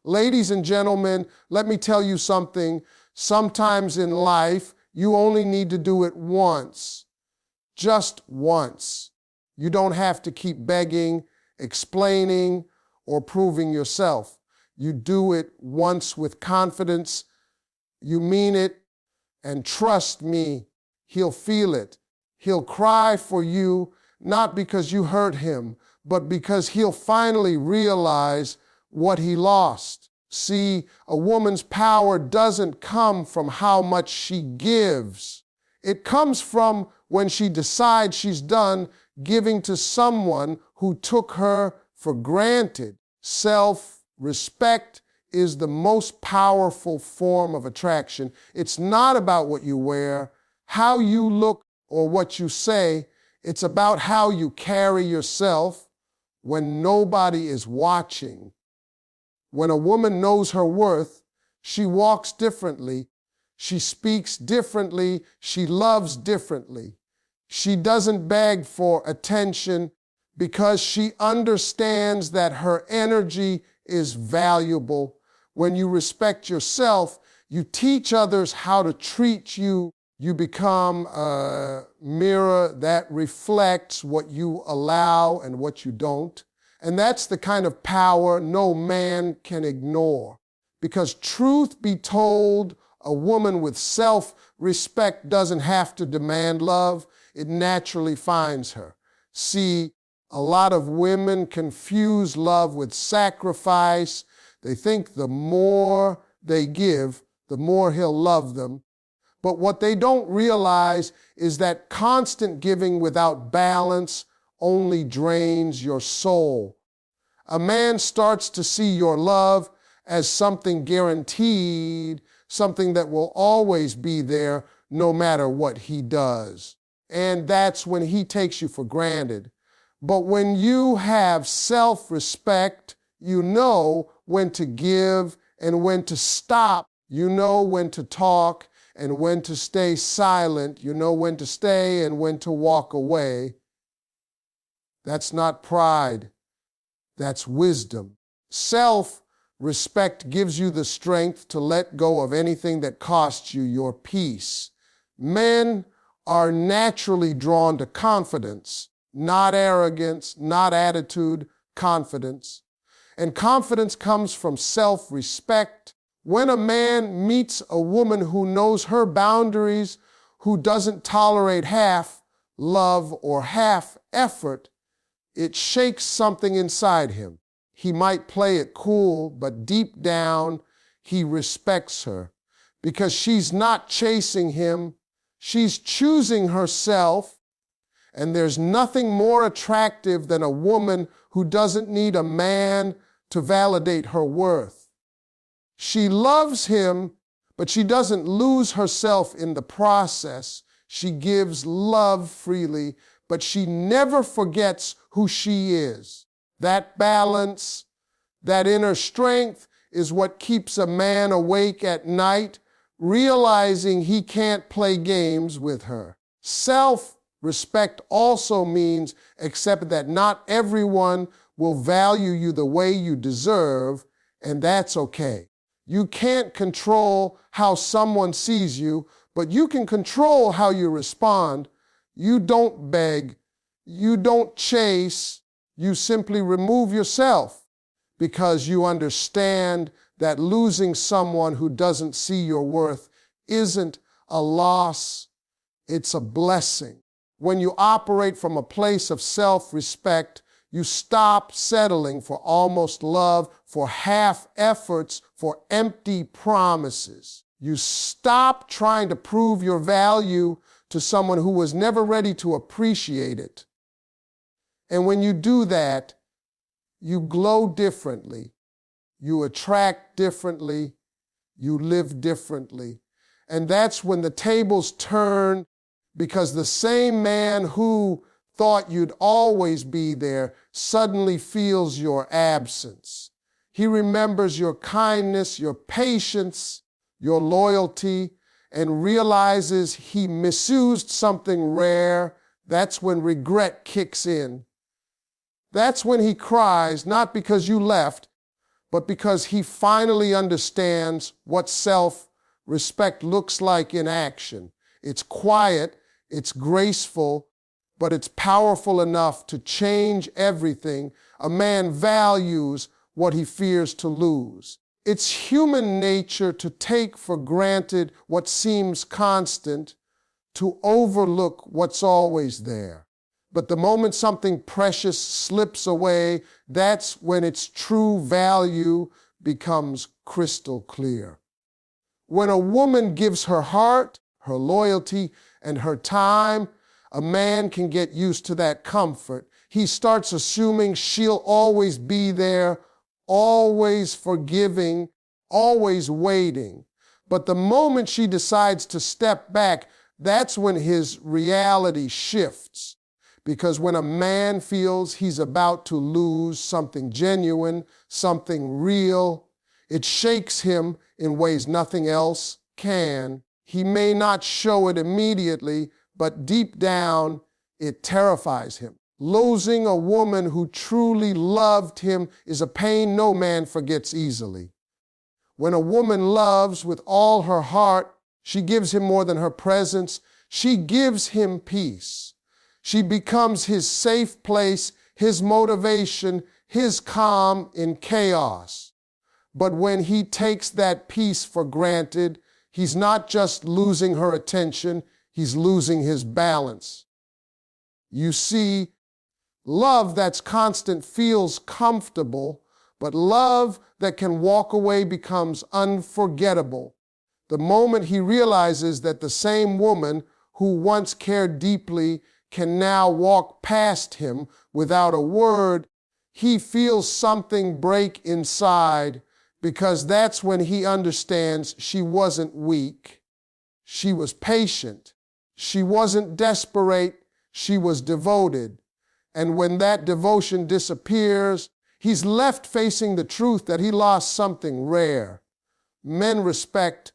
Ladies and gentlemen, let me tell you something. Sometimes in life, you only need to do it once. Just once. You don't have to keep begging, explaining, or proving yourself. You do it once with confidence. You mean it, and trust me, he'll feel it. He'll cry for you, not because you hurt him, but because he'll finally realize what he lost. See, a woman's power doesn't come from how much she gives. It comes from when she decides she's done giving to someone who took her for granted. Self-respect is the most powerful form of attraction. It's not about what you wear, how you look, or what you say. It's about how you carry yourself when nobody is watching. When a woman knows her worth, she walks differently, she speaks differently, she loves differently. She doesn't beg for attention because she understands that her energy is valuable. When you respect yourself, you teach others how to treat you. You become a mirror that reflects what you allow and what you don't. And that's the kind of power no man can ignore. Because truth be told, a woman with self-respect doesn't have to demand love. It naturally finds her. See, a lot of women confuse love with sacrifice. They think the more they give, the more he'll love them. But what they don't realize is that constant giving without balance only drains your soul. A man starts to see your love as something guaranteed, something that will always be there no matter what he does. And that's when he takes you for granted. But when you have self-respect, you know when to give and when to stop. You know when to talk and when to stay silent. You know when to stay and when to walk away. That's not pride. That's wisdom. Self-respect gives you the strength to let go of anything that costs you your peace. Men are naturally drawn to confidence, not arrogance, not attitude, confidence. And confidence comes from self-respect. When a man meets a woman who knows her boundaries, who doesn't tolerate half love or half effort, it shakes something inside him. He might play it cool, but deep down, he respects her because she's not chasing him. She's choosing herself. And there's nothing more attractive than a woman who doesn't need a man to validate her worth. She loves him, but she doesn't lose herself in the process. She gives love freely, but she never forgets who she is. That balance, that inner strength is what keeps a man awake at night, realizing he can't play games with her. Self-respect also means accept that not everyone will value you the way you deserve, and that's okay. You can't control how someone sees you, but you can control how you respond. You don't beg, you don't chase, you simply remove yourself because you understand that losing someone who doesn't see your worth isn't a loss, it's a blessing. When you operate from a place of self-respect, you stop settling for almost love, for half efforts, for empty promises. You stop trying to prove your value to someone who was never ready to appreciate it. And when you do that, you glow differently, you attract differently, you live differently. And that's when the tables turn, because the same man who thought you'd always be there suddenly feels your absence. He remembers your kindness, your patience, your loyalty, and realizes he misused something rare. That's when regret kicks in. That's when he cries, not because you left, but because he finally understands what self-respect looks like in action. It's quiet, it's graceful, but it's powerful enough to change everything. A man values what he fears to lose. It's human nature to take for granted what seems constant, to overlook what's always there. But the moment something precious slips away, that's when its true value becomes crystal clear. When a woman gives her heart, her loyalty, and her time, a man can get used to that comfort. He starts assuming she'll always be there, always forgiving, always waiting. But the moment she decides to step back, that's when his reality shifts. Because when a man feels he's about to lose something genuine, something real, it shakes him in ways nothing else can. He may not show it immediately, but deep down, it terrifies him. Losing a woman who truly loved him is a pain no man forgets easily. When a woman loves with all her heart, she gives him more than her presence. She gives him peace. She becomes his safe place, his motivation, his calm in chaos. But when he takes that peace for granted, he's not just losing her attention, he's losing his balance. You see, love that's constant feels comfortable, but love that can walk away becomes unforgettable. The moment he realizes that the same woman who once cared deeply can now walk past him without a word, he feels something break inside, because that's when he understands she wasn't weak. She was patient. She wasn't desperate. She was devoted. And when that devotion disappears, he's left facing the truth that he lost something rare. Men respect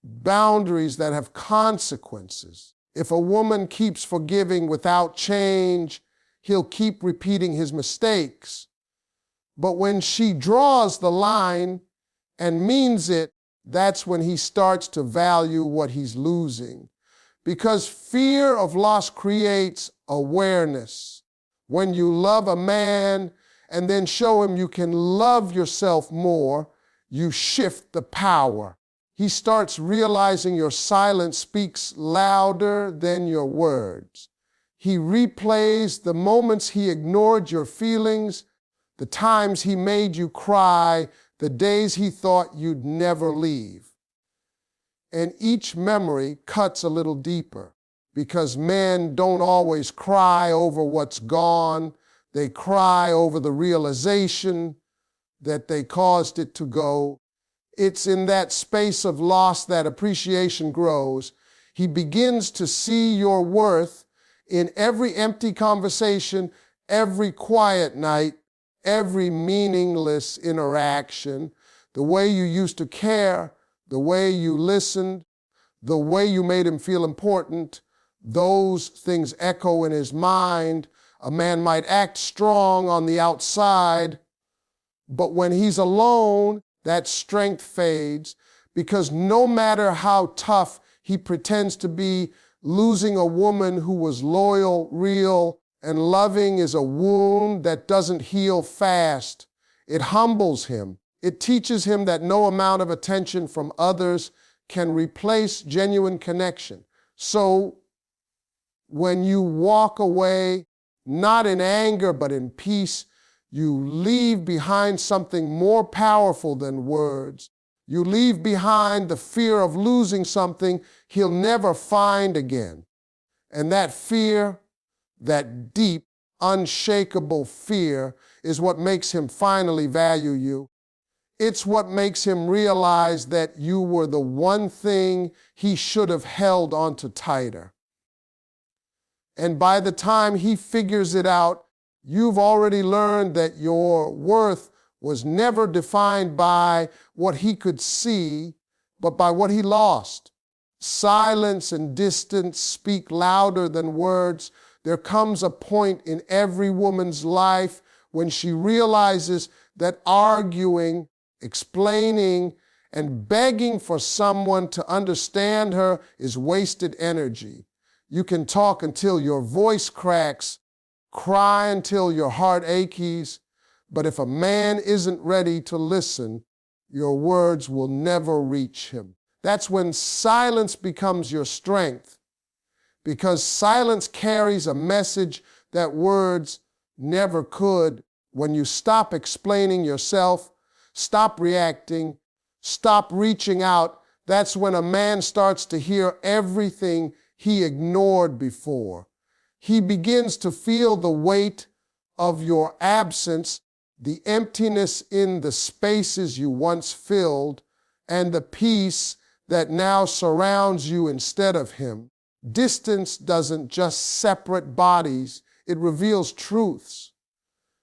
boundaries that have consequences. If a woman keeps forgiving without change, he'll keep repeating his mistakes. But when she draws the line and means it, that's when he starts to value what he's losing. Because fear of loss creates awareness. When you love a man and then show him you can love yourself more, you shift the power. He starts realizing your silence speaks louder than your words. He replays the moments he ignored your feelings, the times he made you cry, the days he thought you'd never leave. And each memory cuts a little deeper, because men don't always cry over what's gone. They cry over the realization that they caused it to go. It's in that space of loss that appreciation grows. He begins to see your worth in every empty conversation, every quiet night, every meaningless interaction, the way you used to care, the way you listened, the way you made him feel important. Those things echo in his mind. A man might act strong on the outside, but when he's alone, that strength fades, because no matter how tough he pretends to be, losing a woman who was loyal, real, and loving is a wound that doesn't heal fast. It humbles him. It teaches him that no amount of attention from others can replace genuine connection. So when you walk away, not in anger, but in peace, you leave behind something more powerful than words. You leave behind the fear of losing something he'll never find again. And that fear, that deep, unshakable fear, is what makes him finally value you. It's what makes him realize that you were the one thing he should have held onto tighter. And by the time he figures it out, you've already learned that your worth was never defined by what he could see, but by what he lost. Silence and distance speak louder than words. There comes a point in every woman's life when she realizes that arguing, explaining, and begging for someone to understand her is wasted energy. You can talk until your voice cracks, cry until your heart aches, but if a man isn't ready to listen, your words will never reach him. That's when silence becomes your strength, because silence carries a message that words never could. When you stop explaining yourself, stop reacting, stop reaching out, that's when a man starts to hear everything he ignored before. He begins to feel the weight of your absence, the emptiness in the spaces you once filled, and the peace that now surrounds you instead of him. Distance doesn't just separate bodies, it reveals truths.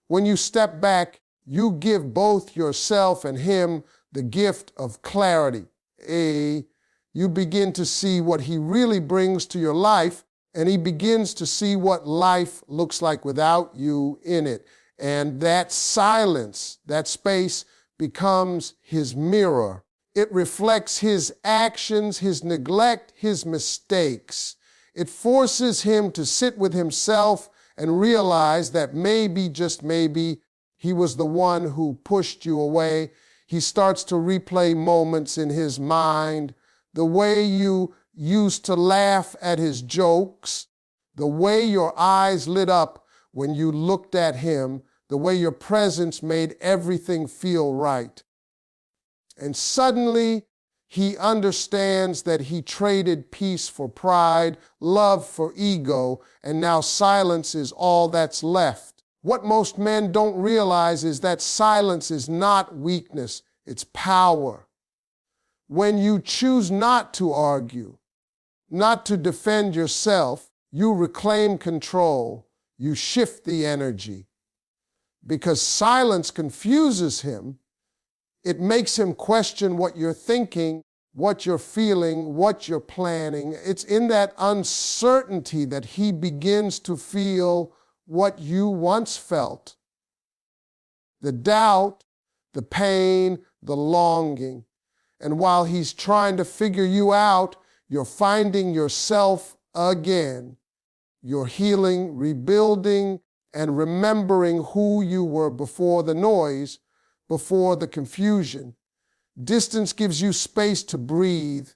When you step back, you give both yourself and him the gift of clarity. You begin to see what he really brings to your life, and he begins to see what life looks like without you in it. And that silence, that space, becomes his mirror. It reflects his actions, his neglect, his mistakes. It forces him to sit with himself and realize that maybe, just maybe, he was the one who pushed you away. He starts to replay moments in his mind, the way you used to laugh at his jokes, the way your eyes lit up when you looked at him, the way your presence made everything feel right. And suddenly, he understands that he traded peace for pride, love for ego, and now silence is all that's left. What most men don't realize is that silence is not weakness, it's power. When you choose not to argue, not to defend yourself, you reclaim control, you shift the energy. Because silence confuses him, it makes him question what you're thinking, what you're feeling, what you're planning. It's in that uncertainty that he begins to feel what you once felt. The doubt, the pain, the longing. And while he's trying to figure you out, you're finding yourself again. You're healing, rebuilding, and remembering who you were before the noise, before the confusion. Distance gives you space to breathe,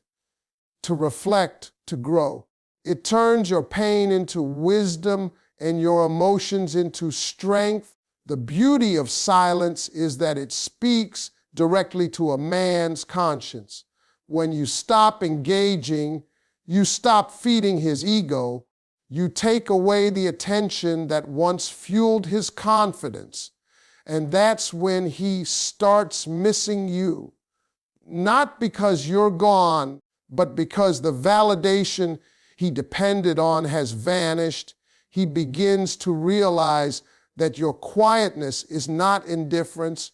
to reflect, to grow. It turns your pain into wisdom and your emotions into strength. The beauty of silence is that it speaks directly to a man's conscience. When you stop engaging, you stop feeding his ego, you take away the attention that once fueled his confidence. And that's when he starts missing you. Not because you're gone, but because the validation he depended on has vanished. He begins to realize that your quietness is not indifference,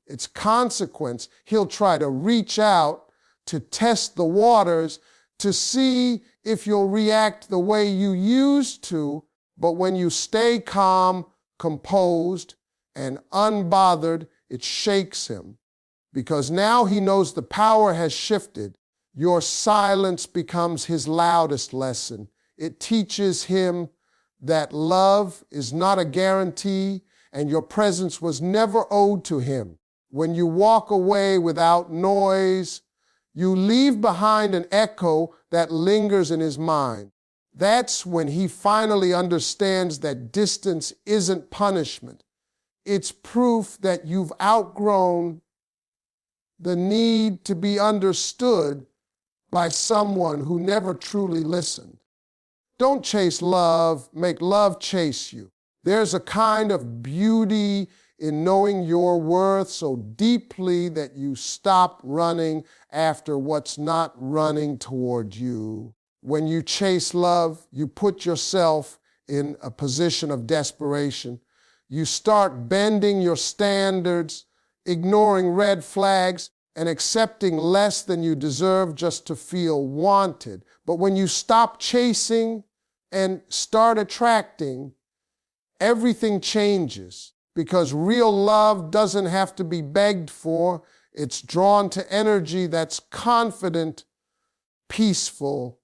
it's consequence. He'll try to reach out to test the waters to see if you'll react the way you used to, but when you stay calm, composed, and unbothered, it shakes him. Because now he knows the power has shifted. Your silence becomes his loudest lesson. It teaches him that love is not a guarantee and your presence was never owed to him. When you walk away without noise, you leave behind an echo that lingers in his mind. That's when he finally understands that distance isn't punishment. It's proof that you've outgrown the need to be understood by someone who never truly listened. Don't chase love, make love chase you. There's a kind of beauty in knowing your worth so deeply that you stop running after what's not running toward you. When you chase love, you put yourself in a position of desperation. You start bending your standards, ignoring red flags, and accepting less than you deserve just to feel wanted. But when you stop chasing and start attracting, everything changes. because real love doesn't have to be begged for. It's drawn to energy that's confident, peaceful,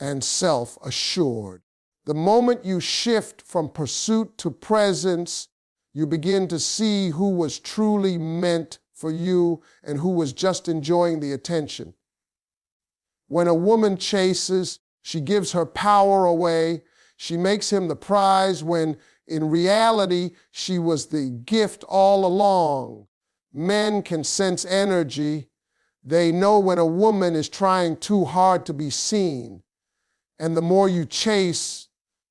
and self-assured. The moment you shift from pursuit to presence, you begin to see who was truly meant for you and who was just enjoying the attention. When a woman chases, she gives her power away. She makes him the prize when in reality, she was the gift all along. Men can sense energy. They know when a woman is trying too hard to be seen. And the more you chase,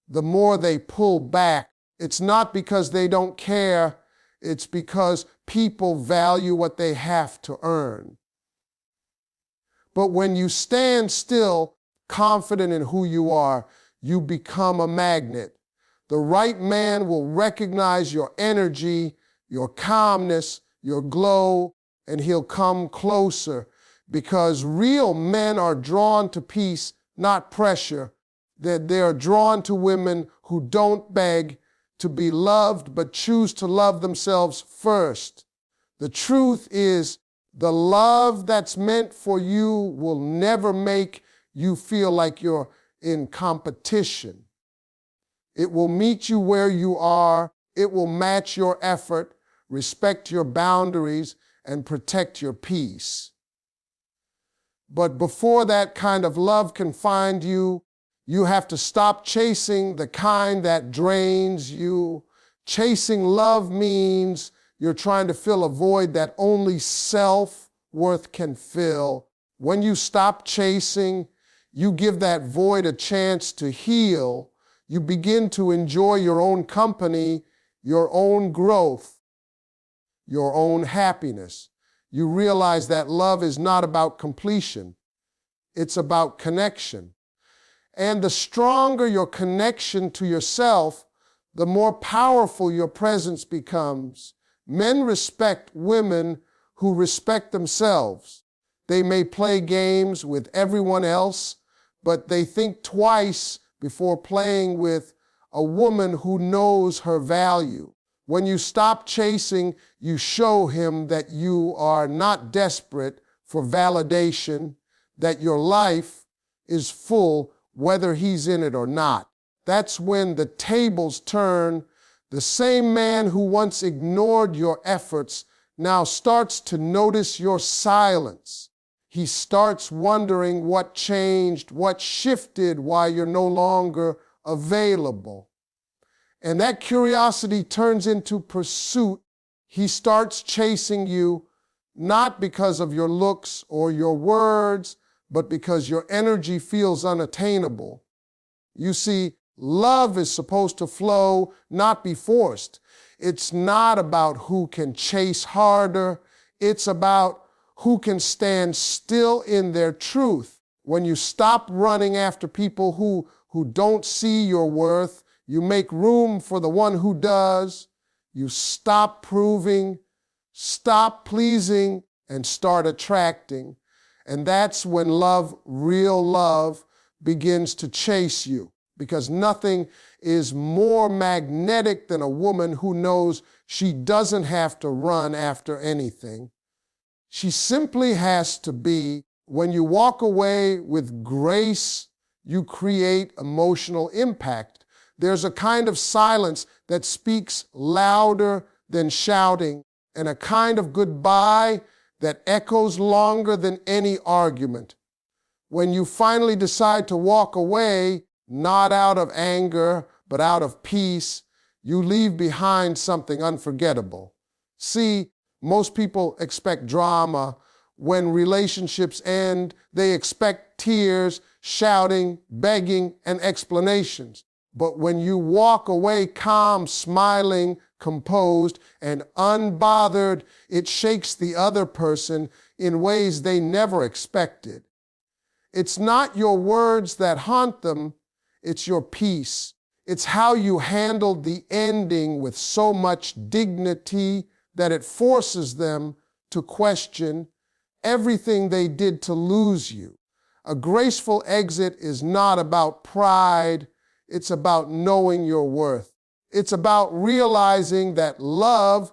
the more they pull back. It's not because they don't care. It's because people value what they have to earn. But when you stand still, confident in who you are, you become a magnet. The right man will recognize your energy, your calmness, your glow, and he'll come closer, because real men are drawn to peace, not pressure. That they are drawn to women who don't beg to be loved, but choose to love themselves first. The truth is, the love that's meant for you will never make you feel like you're in competition. It will meet you where you are. It will match your effort, respect your boundaries, and protect your peace. But before that kind of love can find you, you have to stop chasing the kind that drains you. Chasing love means you're trying to fill a void that only self-worth can fill. When you stop chasing, you give that void a chance to heal. You begin to enjoy your own company, your own growth, your own happiness. You realize that love is not about completion. It's about connection. And the stronger your connection to yourself, the more powerful your presence becomes. Men respect women who respect themselves. They may play games with everyone else, but they think twice before playing with a woman who knows her value. When you stop chasing, you show him that you are not desperate for validation, that your life is full whether he's in it or not. That's when the tables turn. The same man who once ignored your efforts now starts to notice your silence. He starts wondering what changed, what shifted, why you're no longer available. And that curiosity turns into pursuit. He starts chasing you, not because of your looks or your words, but because your energy feels unattainable. You see, love is supposed to flow, not be forced. It's not about who can chase harder. It's about who can stand still in their truth. When you stop running after people who don't see your worth, you make room for the one who does. You stop proving, stop pleasing, and start attracting. And that's when love, real love, begins to chase you. Because nothing is more magnetic than a woman who knows she doesn't have to run after anything. She simply has to be. When you walk away with grace, you create emotional impact. There's a kind of silence that speaks louder than shouting, and a kind of goodbye that echoes longer than any argument. When you finally decide to walk away, not out of anger, but out of peace, you leave behind something unforgettable. See, most people expect drama. When relationships end, they expect tears, shouting, begging, and explanations. But when you walk away calm, smiling, composed, and unbothered, it shakes the other person in ways they never expected. It's not your words that haunt them, it's your peace. It's how you handled the ending with so much dignity that it forces them to question everything they did to lose you. A graceful exit is not about pride, it's about knowing your worth. It's about realizing that love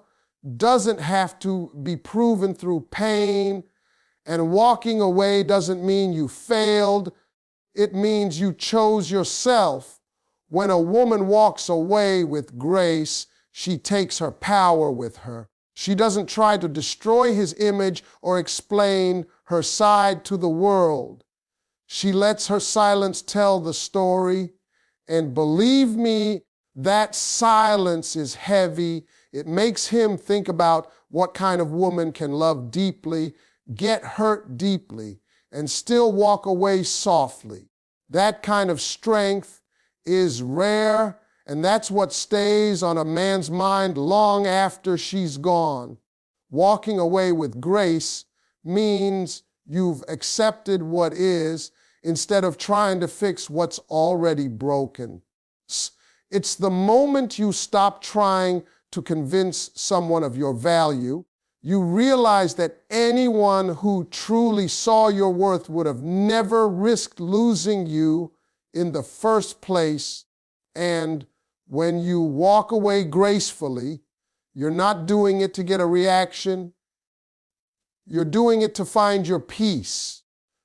doesn't have to be proven through pain, and walking away doesn't mean you failed. It means you chose yourself. When a woman walks away with grace, she takes her power with her. She doesn't try to destroy his image or explain her side to the world. She lets her silence tell the story. And believe me, that silence is heavy. It makes him think about what kind of woman can love deeply, get hurt deeply, and still walk away softly. That kind of strength is rare, and that's what stays on a man's mind long after she's gone. Walking away with grace means you've accepted what is instead of trying to fix what's already broken. It's the moment you stop trying to convince someone of your value. You realize that anyone who truly saw your worth would have never risked losing you in the first place. And when you walk away gracefully, you're not doing it to get a reaction. You're doing it to find your peace.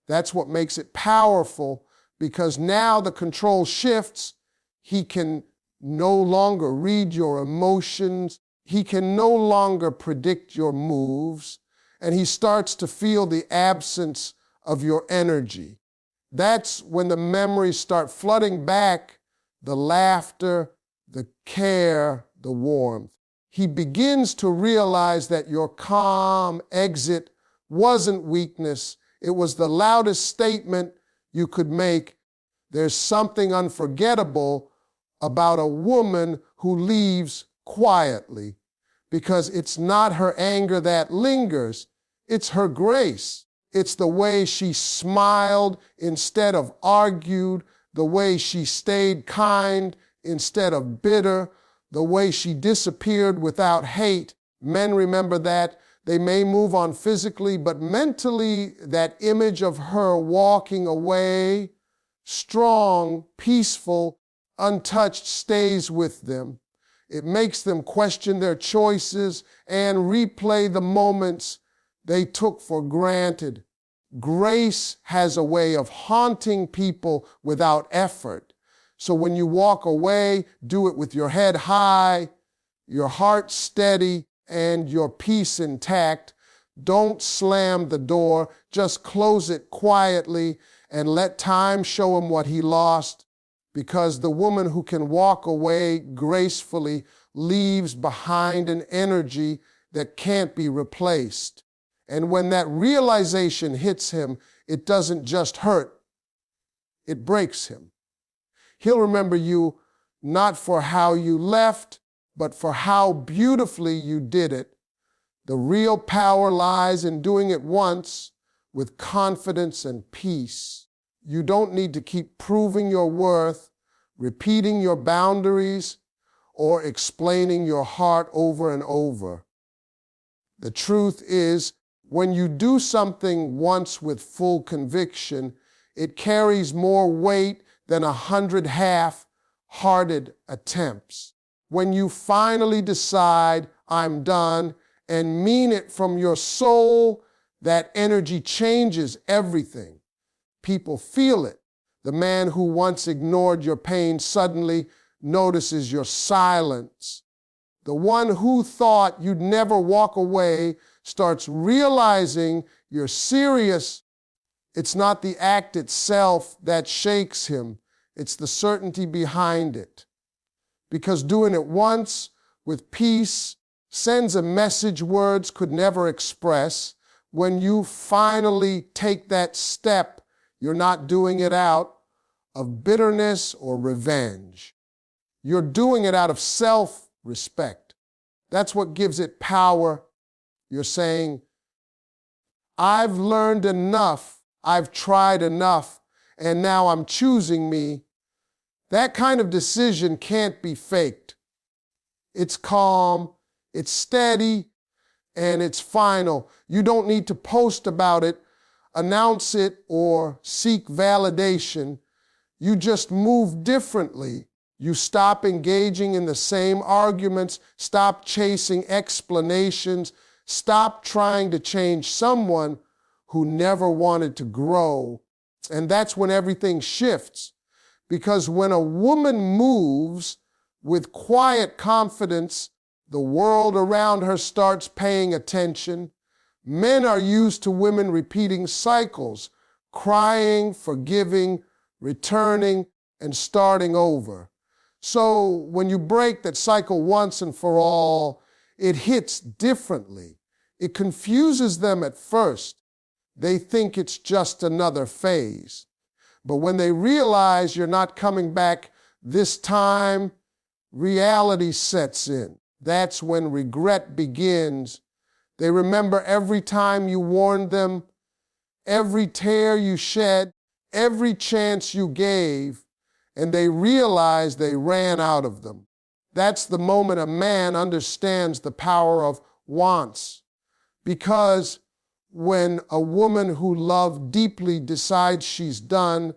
That's what makes it powerful, because now the control shifts. He can no longer read your emotions. He can no longer predict your moves, and he starts to feel the absence of your energy. That's when the memories start flooding back, the laughter, the care, the warmth. He begins to realize that your calm exit wasn't weakness. It was the loudest statement you could make. There's something unforgettable about a woman who leaves quietly, because it's not her anger that lingers, it's her grace. It's the way she smiled instead of argued, the way she stayed kind instead of bitter, the way she disappeared without hate. Men remember that. They may move on physically, but mentally, that image of her walking away, strong, peaceful, untouched, stays with them. It makes them question their choices and replay the moments they took for granted. Grace has a way of haunting people without effort. So when you walk away, do it with your head high, your heart steady, and your peace intact. Don't slam the door. Just close it quietly and let time show him what he lost. Because the woman who can walk away gracefully leaves behind an energy that can't be replaced. And when that realization hits him, it doesn't just hurt, it breaks him. He'll remember you not for how you left, but for how beautifully you did it. The real power lies in doing it once with confidence and peace. You don't need to keep proving your worth, repeating your boundaries, or explaining your heart over and over. The truth is, when you do something once with full conviction, it carries more weight than 100 half-hearted attempts. When you finally decide, I'm done, and mean it from your soul, that energy changes everything. People feel it. The man who once ignored your pain suddenly notices your silence. The one who thought you'd never walk away starts realizing you're serious. It's not the act itself that shakes him. It's the certainty behind it. Because doing it once with peace sends a message words could never express. When you finally take that step, you're not doing it out of bitterness or revenge. You're doing it out of self-respect. That's what gives it power. You're saying, I've learned enough, I've tried enough, and now I'm choosing me. That kind of decision can't be faked. It's calm, it's steady, and it's final. You don't need to post about it, announce it, or seek validation. You just move differently. You stop engaging in the same arguments, stop chasing explanations, stop trying to change someone who never wanted to grow. And that's when everything shifts. Because when a woman moves with quiet confidence, the world around her starts paying attention. Men are used to women repeating cycles, crying, forgiving, returning, and starting over. So when you break that cycle once and for all, it hits differently. It confuses them at first. They think it's just another phase. But when they realize you're not coming back this time, reality sets in. That's when regret begins. They remember every time you warned them, every tear you shed, every chance you gave, and they realize they ran out of them. That's the moment a man understands the power of wants. Because when a woman who loved deeply decides she's done,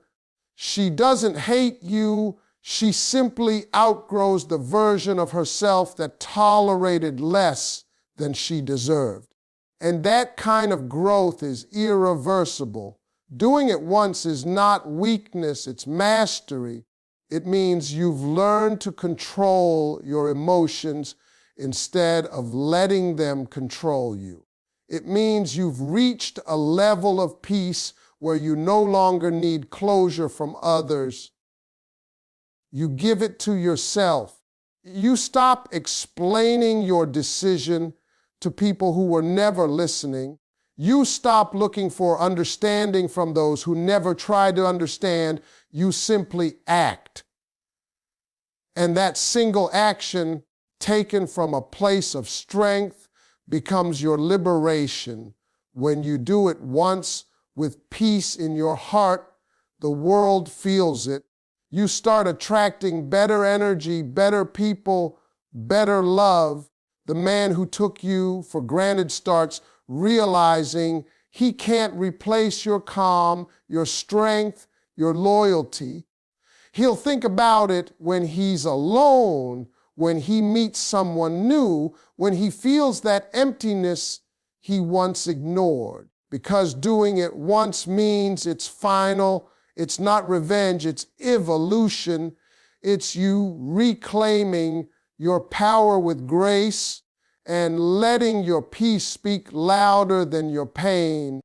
she doesn't hate you, she simply outgrows the version of herself that tolerated less than she deserved. And that kind of growth is irreversible. Doing it once is not weakness, it's mastery. It means you've learned to control your emotions instead of letting them control you. It means you've reached a level of peace where you no longer need closure from others. You give it to yourself. You stop explaining your decision to people who were never listening. You stop looking for understanding from those who never tried to understand. You simply act. And that single action, taken from a place of strength, becomes your liberation. When you do it once with peace in your heart, the world feels it. You start attracting better energy, better people, better love. The man who took you for granted starts realizing he can't replace your calm, your strength, your loyalty. He'll think about it when he's alone, when he meets someone new, when he feels that emptiness he once ignored. Because doing it once means it's final, it's not revenge, it's evolution. It's you reclaiming your power with grace and letting your peace speak louder than your pain.